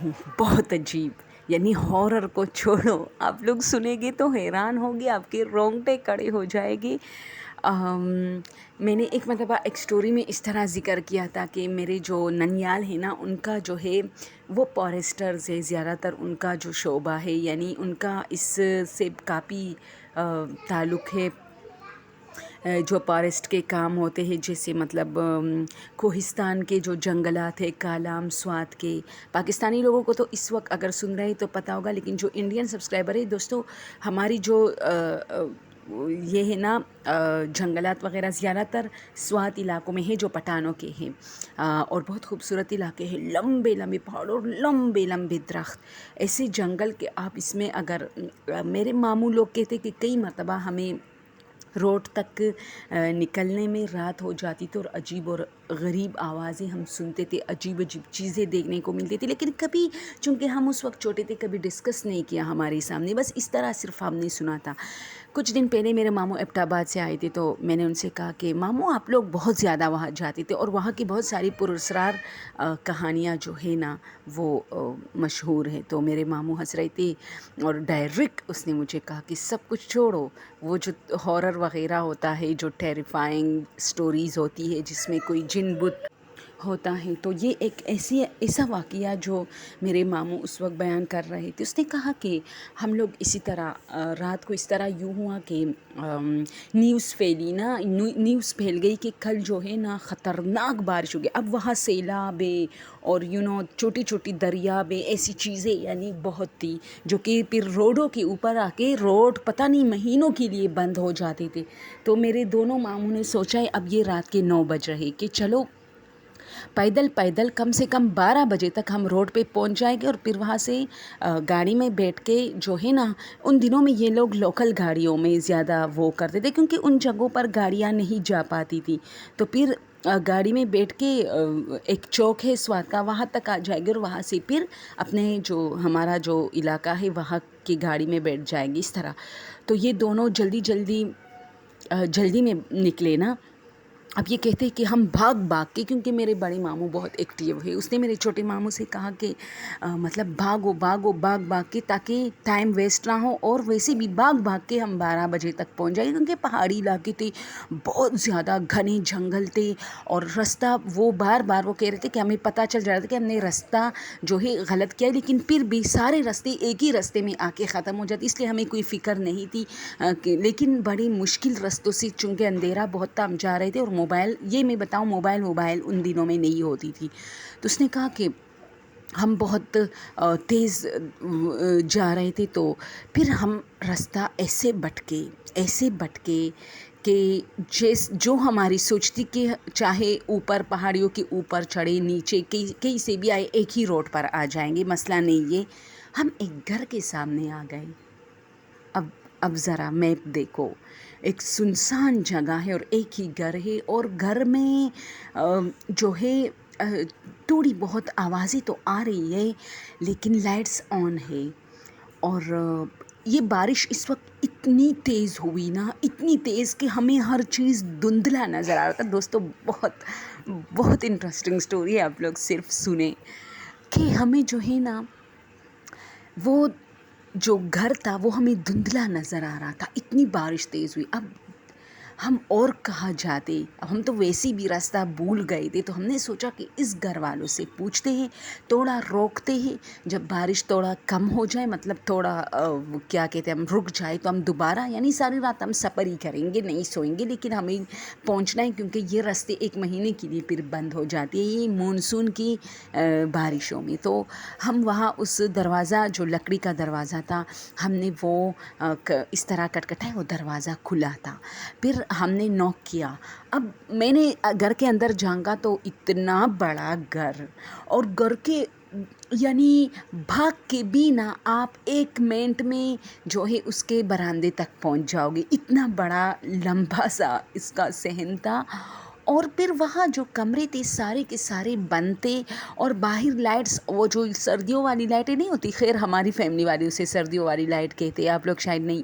ہوں، بہت عجیب، یعنی ہارر کو چھوڑو، آپ لوگ سنیں گے تو حیران ہوگے، آپ کے رونگٹے کھڑے ہو جائے گے۔ میں نے ایک مرتبہ ایک اسٹوری میں اس طرح ذکر کیا تھا کہ میرے جو ننیال ہیں نا، ان کا جو ہے وہ فارسٹرز ہے، زیادہ تر ان کا جو شعبہ ہے، یعنی ان کا اس سے کافی تعلق ہے۔ جو فارسٹ کے کام ہوتے ہیں، جیسے مطلب کوہستان کے جو جنگلات ہیں، کالام سوات کے، پاکستانی لوگوں کو تو اس وقت اگر سن رہے تو پتہ ہوگا، لیکن جو انڈین سبسکرائبر ہے دوستوں، ہماری جو یہ ہے نا جنگلات وغیرہ زیادہ تر سوات علاقوں میں ہے، جو پٹھانوں کے ہیں، اور بہت خوبصورت علاقے ہیں، لمبے لمبے پہاڑ اور لمبے لمبے درخت، ایسے جنگل کہ آپ اس میں اگر میرے ماموں لوگ کہتے کہ کئی مرتبہ ہمیں روڈ تک نکلنے میں رات ہو جاتی تھی، اور عجیب اور غریب آوازیں ہم سنتے تھے، عجیب عجیب چیزیں دیکھنے کو ملتی تھی، لیکن کبھی چونکہ ہم اس وقت چھوٹے تھے کبھی ڈسکس نہیں کیا ہمارے سامنے، بس اس طرح صرف ہم نے سنا تھا۔ کچھ دن پہلے میرے ماموں ایبٹ آباد سے آئے تھے، تو میں نے ان سے کہا کہ ماموں آپ لوگ بہت زیادہ وہاں جاتے تھے، اور وہاں کی بہت ساری پراسرار کہانیاں جو ہے نا وہ مشہور ہے۔ تو میرے ماموں ہنس رہے تھے، اور ڈائریکٹ اس نے مجھے کہا کہ سب کچھ چھوڑو، وہ جو ہارر وغیرہ ہوتا ہے، جو ٹیریفائنگ سٹوریز ہوتی ہے جس میں کوئی جن بت ہوتا ہے، تو یہ ایک ایسا واقعہ جو میرے ماموں اس وقت بیان کر رہے تھے۔ اس نے کہا کہ ہم لوگ اسی طرح رات کو اس طرح یوں ہوا کہ نیوز پھیل گئی کہ کل جو ہے نا خطرناک بارش ہوگی۔ اب وہاں سیلاب ہے، اور چھوٹی چھوٹی دریابیں، ایسی چیزیں یعنی بہت تھی، جو کہ پھر روڈوں کے اوپر آ کے روڈ پتہ نہیں مہینوں کے لیے بند ہو جاتے تھے۔ تو میرے دونوں ماموں نے سوچا ہے اب یہ رات کے 9 بج رہے کہ چلو پیدل کم سے کم 12 بجے تک ہم روڈ پہ پہنچ جائیں گے، اور پھر وہاں سے گاڑی میں بیٹھ کے جو ہے نا، ان دنوں میں یہ لوگ لوکل گاڑیوں میں زیادہ وہ کرتے تھے، کیونکہ ان جگہوں پر گاڑیاں نہیں جا پاتی تھی، تو پھر گاڑی میں بیٹھ کے ایک چوک ہے سوات کا، وہاں تک آ جائے گے، اور وہاں سے پھر اپنے جو ہمارا جو علاقہ ہے وہاں کی گاڑی میں بیٹھ جائیں گے، اس طرح۔ تو یہ دونوں جلدی میں نکلے نا۔ اب یہ کہتے ہیں کہ ہم بھاگ کے، کیونکہ میرے بڑے ماموں بہت ایکٹیو ہے، اس نے میرے چھوٹے ماموں سے کہا کہ مطلب بھاگ کے، تاکہ ٹائم ویسٹ نہ ہو، اور ویسے بھی بھاگ کے ہم 12 بجے تک پہنچ جائیں گے، کیونکہ پہاڑی علاقے تھے، بہت زیادہ گھنے جنگل تھے، اور رستہ وہ بار وہ کہہ رہے تھے کہ ہمیں پتہ چل جا رہا تھا کہ ہم نے رستہ جو ہے غلط کیا، لیکن پھر بھی سارے راستے ایک ہی راستے میں آ کے ختم ہو جاتے، اس لیے ہمیں کوئی فکر نہیں تھی، لیکن بڑی مشکل رستوں سے، چونکہ اندھیرا بہت تھا، ہم جا رہے تھے، اور موبائل ان دنوں میں نہیں ہوتی تھی۔ تو اس نے کہا کہ ہم بہت تیز جا رہے تھے، تو پھر ہم رستہ ایسے بھٹکے کہ جو ہماری سوچ تھی کہ چاہے اوپر پہاڑیوں کے اوپر چڑھے، نیچے کہیں سے بھی آئے ایک ہی روڈ پر آ جائیں گے، مسئلہ نہیں ہے۔ ہم ایک گھر کے سامنے آ گئے۔ اب ذرا میپ دیکھو، ایک سنسان جگہ ہے، اور ایک ہی گھر ہے، اور گھر میں جو ہے تھوڑی بہت آوازیں تو آ رہی ہے، لیکن لائٹس آن ہے، اور یہ بارش اس وقت اتنی تیز ہوئی نا، اتنی تیز کہ ہمیں ہر چیز دھندلا نظر آ رہا تھا۔ دوستو بہت انٹرسٹنگ سٹوری ہے، آپ لوگ صرف سنیں کہ ہمیں جو ہے نا وہ جو گھر تھا وہ ہمیں دھندلا نظر آ رہا تھا، اتنی بارش تیز ہوئی۔ اب ہم اور کہاں جاتے، اب ہم تو ویسے بھی راستہ بھول گئے تھے، تو ہم نے سوچا کہ اس گھر والوں سے پوچھتے ہیں، تھوڑا روکتے ہیں، جب بارش تھوڑا کم ہو جائے، مطلب تھوڑا کیا کہتے ہیں، ہم رک جائے، تو ہم دوبارہ یعنی ساری رات ہم سفر ہی کریں گے، نہیں سوئیں گے، لیکن ہمیں پہنچنا ہے، کیونکہ یہ راستے ایک مہینے کے لیے پھر بند ہو جاتے ہیں، یہ مونسون کی بارشوں میں۔ تو ہم وہاں اس دروازہ، جو لکڑی کا دروازہ تھا، ہم نے وہ اس طرح کٹکھٹایا، وہ دروازہ کھلا تھا، پھر ہم نے نوک کیا۔ اب میں نے گھر کے اندر جھانکا تو اتنا بڑا گھر، اور گھر کے یعنی بھاگ کے بھی نہ آپ 1 منٹ میں جو ہے اس کے برآمدے تک پہنچ جاؤ گے، اتنا بڑا لمبا سا اس کا صحن تھا، اور پھر وہاں جو کمرے تھے سارے کے سارے بند تھے، اور باہر لائٹس، وہ جو سردیوں والی لائٹیں نہیں ہوتی، خیر ہماری فیملی والی اسے سردیوں والی لائٹ کہتے ہیں، آپ لوگ شاید نہیں،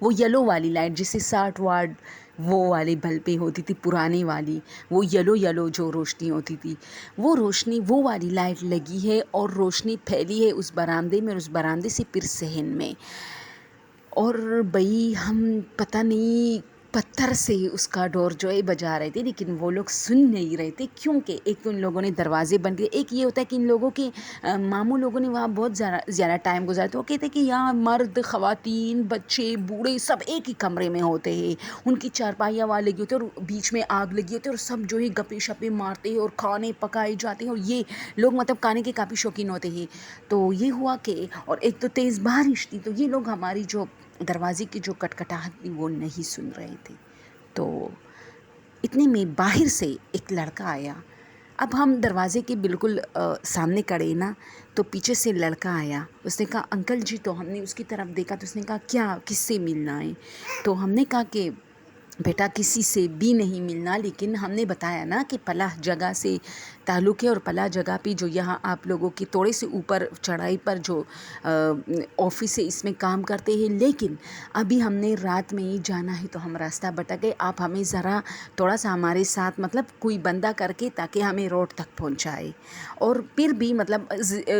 وہ یلو والی لائٹ جسے 60 واٹ وہ والی بلبیں ہوتی تھی پرانی والی، وہ یلو جو روشنی ہوتی تھی، وہ روشنی وہ والی لائٹ لگی ہے اور روشنی پھیلی ہے اس برآمدے میں اور اس برآمدے سے پھر صحن میں. اور بھئی ہم پتہ نہیں پتھر سے اس کا ڈور جو ہے بجا رہے تھے، لیکن وہ لوگ سن نہیں رہے تھے، کیونکہ ایک تو ان لوگوں نے دروازے بند کیے. ایک یہ ہوتا ہے کہ ان لوگوں کے ماموں لوگوں نے وہاں بہت زیادہ ٹائم گزارا. تو وہ کہتے ہیں کہ یہاں مرد خواتین بچے بوڑھے سب ایک ہی کمرے میں ہوتے ہیں، ان کی چارپائیاں وہاں لگی ہوتی ہیں اور بیچ میں آگ لگی ہوتی ہے اور سب جو ہے گپے شپے مارتے ہیں اور کھانے پکائے جاتے ہیں، اور یہ لوگ مطلب کھانے کے کافی شوقین ہوتے ہیں. تو یہ ہوا کہ اور ایک تو تیز بارش تھی، تو یہ لوگ ہماری جو دروازے کی جو کٹکھٹاہٹ تھی وہ نہیں سن رہے تھے. تو اتنے میں باہر سے ایک لڑکا آیا. اب ہم دروازے کے بالکل سامنے کھڑے نا، تو پیچھے سے لڑکا آیا. اس نے کہا انکل جی. تو ہم نے اس کی طرف دیکھا تو اس نے کہا کیا، کس سے ملنا ہے؟ تو ہم نے کہا کہ بیٹا کسی سے بھی نہیں ملنا، لیکن ہم نے بتایا نا کہ پلاح جگہ سے تعلق ہے اور پلاح جگہ پہ جو یہاں آپ لوگوں کی تھوڑے سے اوپر چڑھائی پر جو آفس ہے اس میں کام کرتے ہیں، لیکن ابھی ہم نے رات میں ہی جانا ہے تو ہم راستہ بھٹک گئے. آپ ہمیں ذرا تھوڑا سا ہمارے ساتھ مطلب کوئی بندہ کر کے تاکہ ہمیں روڈ تک پہنچائے. اور پھر بھی مطلب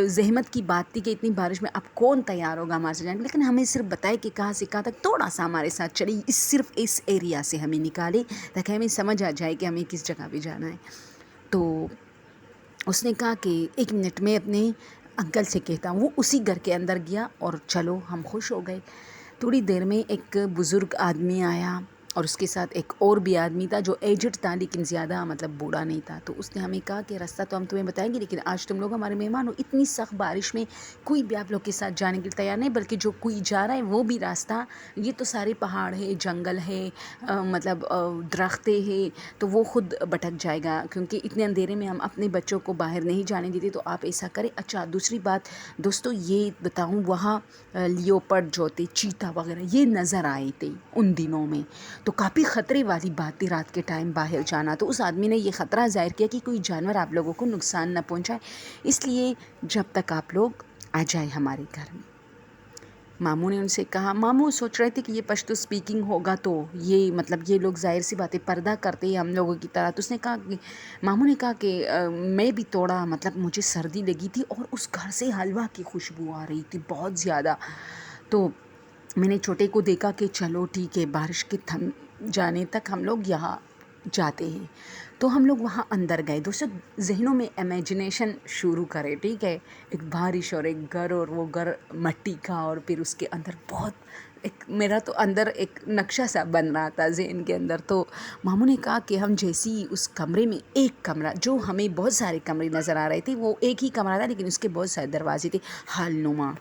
زحمت کی بات تھی کہ اتنی بارش میں اب کون تیار ہوگا ہمارے سے جانے، لیکن ہمیں صرف بتائے کہ کہاں سے کہاں تک تھوڑا سا ہمارے ساتھ چلی، صرف اس ایریا سے ہمیں نکالے تاکہ ہمیں سمجھ آ جائے کہ ہمیں کس جگہ پہ جانا ہے. تو اس نے کہا کہ 1 منٹ میں اپنے انکل سے کہتا ہوں. وہ اسی گھر کے اندر گیا اور چلو ہم خوش ہو گئے. تھوڑی دیر میں ایک بزرگ آدمی آیا اور اس کے ساتھ ایک اور بھی آدمی تھا جو ایجڈ تھا لیکن زیادہ مطلب بوڑھا نہیں تھا. تو اس نے ہمیں کہا کہ راستہ تو ہم تمہیں بتائیں گے، لیکن آج تم لوگ ہمارے مہمان ہو. اتنی سخت بارش میں کوئی بھی آپ لوگ کے ساتھ جانے کے لیے تیار نہیں، بلکہ جو کوئی جا رہا ہے وہ بھی راستہ، یہ تو سارے پہاڑ ہے، جنگل ہے، مطلب درختے ہے، تو وہ خود بھٹک جائے گا، کیونکہ اتنے اندھیرے میں ہم اپنے بچوں کو باہر نہیں جانے دیتے. تو آپ ایسا کریں. اچھا دوسری بات دوستو یہ بتاؤں، وہاں لیوپرڈ جو تھے، چیتا وغیرہ یہ نظر آئے تھے ان دنوں میں. تو کافی خطرے والی بات تھی رات کے ٹائم باہر جانا. تو اس آدمی نے یہ خطرہ ظاہر کیا کہ کوئی جانور آپ لوگوں کو نقصان نہ پہنچائے، اس لیے جب تک آپ لوگ آ جائیں ہمارے گھر میں. ماموں نے ان سے کہا، ماموں سوچ رہے تھے کہ یہ پشتو سپیکنگ ہوگا تو یہ مطلب یہ لوگ ظاہر سی باتیں پردہ کرتے ہیں ہم لوگوں کی طرح. تو اس نے کہا کہ ماموں نے کہا کہ میں بھی تھوڑا مطلب مجھے سردی لگی تھی اور اس گھر سے حلوہ کی خوشبو آ رہی تھی بہت زیادہ. تو میں نے چھوٹے کو دیکھا کہ چلو ٹھیک ہے، بارش کے تھم جانے تک ہم لوگ یہاں جاتے ہیں. تو ہم لوگ وہاں اندر گئے. دوستو ذہنوں میں امیجنیشن شروع کرے، ٹھیک ہے، ایک بارش اور ایک گھر اور وہ گھر مٹی کا اور پھر اس کے اندر بہت ایک میرا تو اندر ایک نقشہ سا بن رہا تھا ذہن کے اندر. تو ماموں نے کہا کہ ہم جیسی اس کمرے میں ایک کمرہ، جو ہمیں بہت سارے کمرے نظر آ رہے تھے، وہ ایک ہی کمرہ تھا لیکن اس کے بہت سارے دروازے تھے حال نما.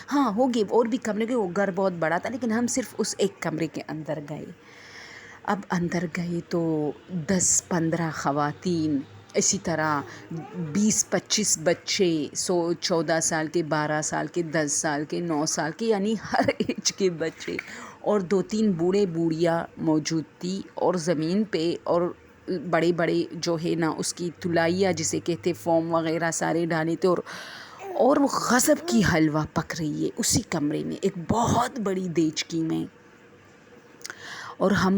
ہاں ہوگے اور بھی کمرے کے، وہ گھر بہت بڑا تھا لیکن ہم صرف اس ایک کمرے کے اندر گئے. اب اندر گئے تو 10-15 خواتین، اسی طرح 20-25 بچے، 14 سال کے، 12 سال کے، 10 سال کے، 9 سال کے، یعنی ہر ایج کے بچے، اور 2-3 بوڑھے بوڑھیاں موجود تھی. اور زمین پہ اور بڑے بڑے جو ہے نا اس کی تلائیاں جسے کہتے فوم وغیرہ سارے ڈالے تھے، اور وہ غضب کی حلوہ پک رہی ہے اسی کمرے میں ایک بہت بڑی دیچکی میں. اور ہم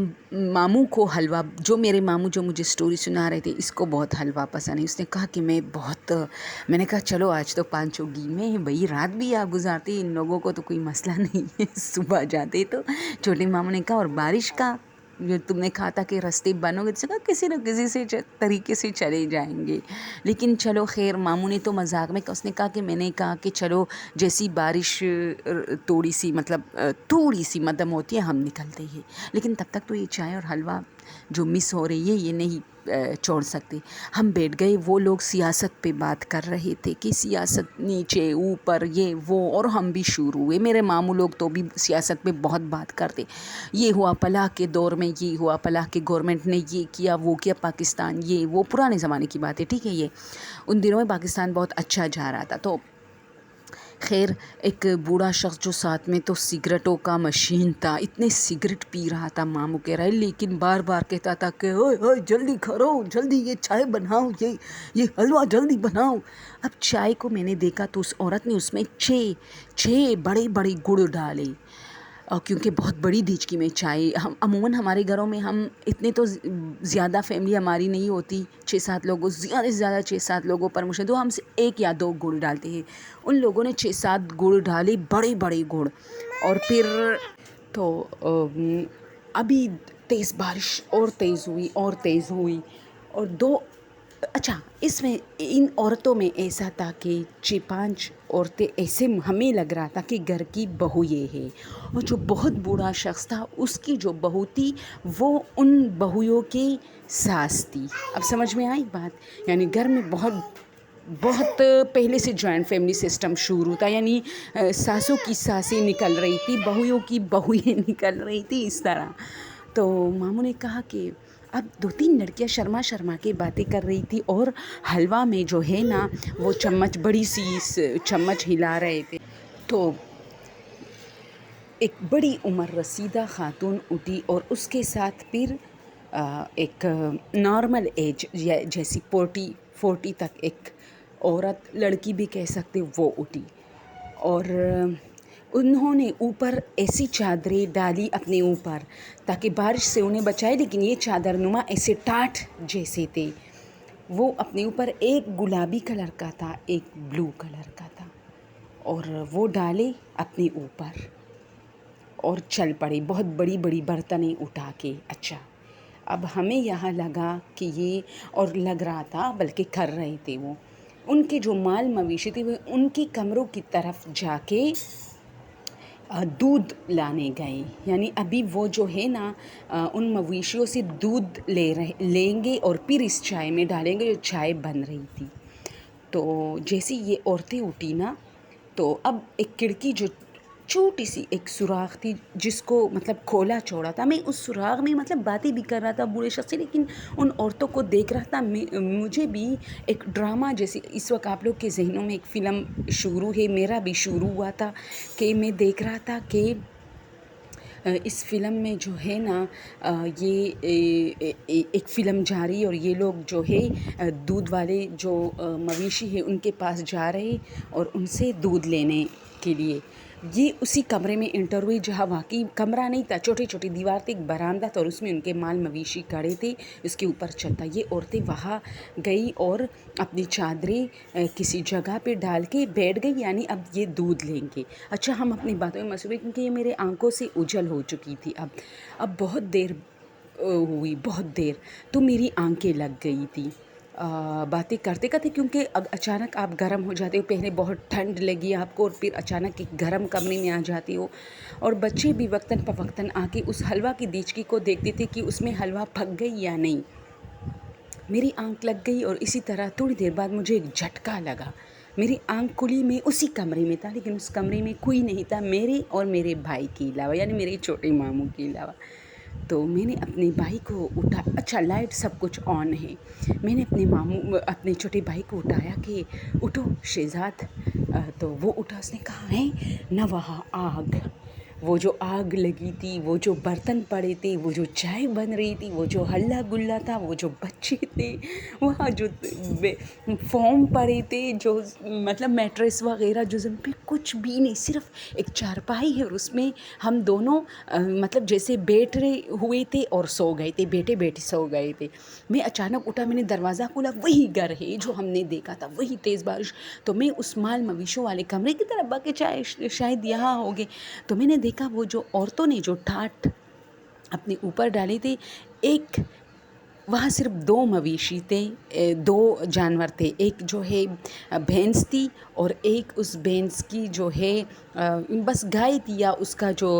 ماموں کو حلوہ، جو میرے ماموں جو مجھے سٹوری سنا رہے تھے، اس کو بہت حلوہ پسند ہے. اس نے کہا کہ میں نے کہا چلو آج تو پانچوں گھی میں ہے بھئی، رات بھی آپ گزارتے، ان لوگوں کو تو کوئی مسئلہ نہیں ہے، صبح جاتے. تو چھوٹے ماموں نے کہا اور بارش کا جو تم نے کہا تھا کہ راستے بند ہو گئے، تو کہا کسی نہ کسی سے طریقے سے چلے جائیں گے. لیکن چلو خیر، ماموں نے تو مذاق میں اس نے کہا کہ میں نے کہا کہ چلو جیسی بارش تھوڑی سی مدھم ہوتی ہے ہم نکلتے ہیں، لیکن تب تک تو یہ چائے اور حلوہ جو مس ہو رہی ہے یہ نہیں چھوڑ سکتے. ہم بیٹھ گئے. وہ لوگ سیاست پہ بات کر رہے تھے کہ سیاست نیچے اوپر یہ وہ، اور ہم بھی شروع ہوئے. میرے ماموں لوگ تو بھی سیاست پہ بہت بات کرتے، یہ ہوا پلاح کے دور میں، یہ ہوا پلاح کے گورنمنٹ نے یہ کیا وہ کیا، پاکستان یہ وہ، پرانے زمانے کی بات ہے، ٹھیک ہے. یہ ان دنوں میں پاکستان بہت اچھا جا رہا تھا. تو خیر ایک بوڑھا شخص جو ساتھ میں تو سگریٹوں کا مشین تھا، اتنے سگریٹ پی رہا تھا، ماموں کہہ رہا ہے، لیکن بار بار کہتا تھا کہ اوئے جلدی کرو، جلدی یہ چائے بناؤ، یہ حلوہ جلدی بناؤ. اب چائے کو میں نے دیکھا تو اس عورت نے اس میں 6 بڑے بڑے گڑ ڈالے. کیونکہ بہت بڑی دیچکی میں چائے، ہم عموماً ہمارے گھروں میں ہم اتنے تو زیادہ فیملی ہماری نہیں ہوتی، 6-7 لوگوں، زیادہ سے زیادہ 6-7 لوگوں پر مشکل تو ہم سے 1 یا 2 گڑ ڈالتے ہیں. ان لوگوں نے 6-7 گڑ ڈالے، بڑے بڑے گڑ. اور پھر تو ابھی تیز بارش اور تیز ہوئی اور تیز ہوئی، اور اچھا اس میں ان عورتوں میں ایسا تھا کہ 6-5 عورتیں ایسے ہمیں لگ رہا تھا کہ گھر کی بہو یہ ہے، اور جو بہت بوڑھا شخص تھا اس کی جو بہو تھی وہ ان بہوؤں کی ساس تھی. اب سمجھ میں آئی بات؟ یعنی گھر میں بہت پہلے سے جوائنٹ فیملی سسٹم شروع تھا، یعنی ساسوں کی ساسیں نکل رہی تھی، بہوؤں کی بہویں نکل رہی تھی، اس طرح. تو ماموں نے کہا کہ اب 2-3 لڑکیاں شرما کے باتیں کر رہی تھی، اور حلوہ میں جو ہے نا وہ چمچ، بڑی سی چمچ ہلا رہے تھے. تو ایک بڑی عمر رسیدہ خاتون اٹھی، اور اس کے ساتھ پھر ایک نارمل ایج جیسی 40 تک ایک عورت، لڑکی بھی کہہ سکتے، وہ اٹھی. اور انہوں نے اوپر ایسی چادریں ڈالی اپنے اوپر تاکہ بارش سے انہیں بچائے، لیکن یہ چادر نما ایسے ٹاٹ جیسے تھے. وہ اپنے اوپر ایک گلابی کلر کا تھا، ایک بلو کلر کا تھا، اور وہ ڈالے اپنے اوپر اور چل پڑے بہت بڑی بڑی برتنیں اٹھا کے. اچھا اب ہمیں یہاں لگا کہ یہ، اور لگ رہا تھا بلکہ کر رہے تھے، وہ ان کے جو مال مویشی تھے وہ ان کی کمروں کی طرف جا کے دودھ لانے گئے. یعنی ابھی وہ جو ہے نا ان مویشیوں سے دودھ لیں گے اور پھر اس چائے میں ڈالیں گے جو چائے بن رہی تھی. تو جیسے یہ عورتیں اٹھی نا، تو اب ایک کھڑکی جو چھوٹی سی ایک سوراخ تھی جس کو مطلب کھولا چھوڑا تھا، میں اس سوراخ میں مطلب باتیں بھی کر رہا تھا بوڑھے شخص سے، لیکن ان عورتوں کو دیکھ رہا تھا. مجھے بھی ایک ڈرامہ جیسے اس وقت آپ لوگ کے ذہنوں میں ایک فلم شروع ہے، میرا بھی شروع ہوا تھا کہ میں دیکھ رہا تھا کہ اس فلم میں جو ہے نا یہ ایک فلم جاری، اور یہ لوگ جو ہے دودھ والے جو مویشی ہے ان کے پاس جا رہے اور ان سے دودھ لینے کے لیے. یہ اسی کمرے میں انٹر ہوئی جہاں واقعی کمرہ نہیں تھا، چھوٹی دیوار تھی، ایک برآمدہ تھا، اور اس میں ان کے مال مویشی کھڑے تھے، اس کے اوپر چلتا. یہ عورتیں وہاں گئی اور اپنی چادریں کسی جگہ پہ ڈال کے بیٹھ گئی، یعنی اب یہ دودھ لیں گے. اچھا ہم اپنی باتوں میں مصروف، کیونکہ یہ میرے آنکھوں سے اوجھل ہو چکی تھی. اب بہت دیر ہوئی، بہت دیر، تو میری آنکھیں لگ گئی تھی باتیں کرتے کرتے، کیونکہ اچانک آپ گرم ہو جاتے ہو. پہلے بہت ٹھنڈ لگی آپ کو، اور پھر اچانک ایک گرم کمرے میں آ جاتے ہو. اور بچے بھی وقتاً فوقتاً آ کے اس حلوہ کی دیچکی کو دیکھتے تھے کہ اس میں حلوہ پک گئی یا نہیں. میری آنکھ لگ گئی، اور اسی طرح تھوڑی دیر بعد مجھے ایک جھٹکا لگا. میری آنکھ کھلی، میں اسی کمرے میں تھا، لیکن اس کمرے میں کوئی نہیں تھا میرے اور میرے بھائی کے علاوہ، یعنی میرے چھوٹے ماموں کے علاوہ. تو میں نے اپنے بھائی کو اٹھا، اچھا لائٹ سب کچھ آن ہے، میں نے اپنے چھوٹے بھائی کو اٹھایا کہ اٹھو شہزاد. تو وہ اٹھا، اس نے کہا ہے نہ وہاں آگ، وہ جو آگ لگی تھی، وہ جو برتن پڑے تھے، وہ جو چائے بن رہی تھی، وہ جو ہلا گلا تھا، وہ جو بچے تھے وہاں، جو فوم پڑے تھے، جو مطلب میٹریس وغیرہ جو زمین پہ کچھ بھی نہیں، صرف ایک چارپائی ہے، اور اس میں ہم دونوں مطلب جیسے بیٹھے ہوئے تھے اور سو گئے تھے، بیٹھے سو گئے تھے. میں اچانک اٹھا، میں نے دروازہ کھولا، وہی گھر ہے جو ہم نے دیکھا تھا، وہی تیز بارش. تو میں اس مال مویشوں والے کمرے کی طرف باقی شاید یہاں ہوگے. تو میں نے دیکھا وہ جو عورتوں نے جو ٹاٹ اپنے اوپر ڈالے تھے، ایک وہاں صرف 2 مویشی تھے، 2 جانور تھے. ایک جو ہے بھینس تھی، اور ایک اس بھینس کی جو ہے بس گائے تھی، یا اس کا جو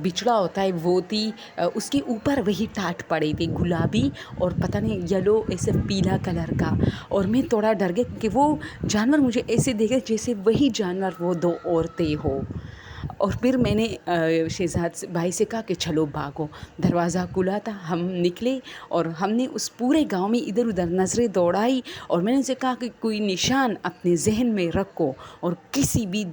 بچڑا ہوتا ہے وہ تھی. اس کے اوپر وہی ٹاٹ پڑے تھے، گلابی اور پتہ نہیں یلو ایسے پیلا کلر کا. اور میں تھوڑا ڈر گئی، کیونکہ وہ جانور مجھے ایسے دیکھے جیسے وہی جانور وہ 2 عورتیں ہو. اور پھر میں نے شہزاد بھائی سے کہا کہ چلو بھاگو. دروازہ کھلا تھا، ہم نکلے، اور ہم نے اس پورے گاؤں میں ادھر ادھر نظریں دوڑائی. اور میں نے ان سے کہا کہ کوئی نشان اپنے ذہن میں رکھو، اور کسی بھی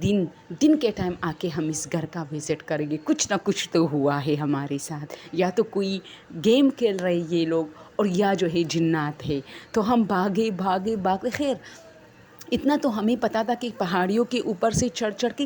دن کے ٹائم آ کے ہم اس گھر کا وزٹ کریں گے. کچھ نہ کچھ تو ہوا ہے ہمارے ساتھ، یا تو کوئی گیم کھیل رہے یہ لوگ، اور یا جو ہے جنات ہے. تو ہم بھاگے. خیر اتنا تو ہمیں پتہ تھا کہ پہاڑیوں کے اوپر سے چڑھ کے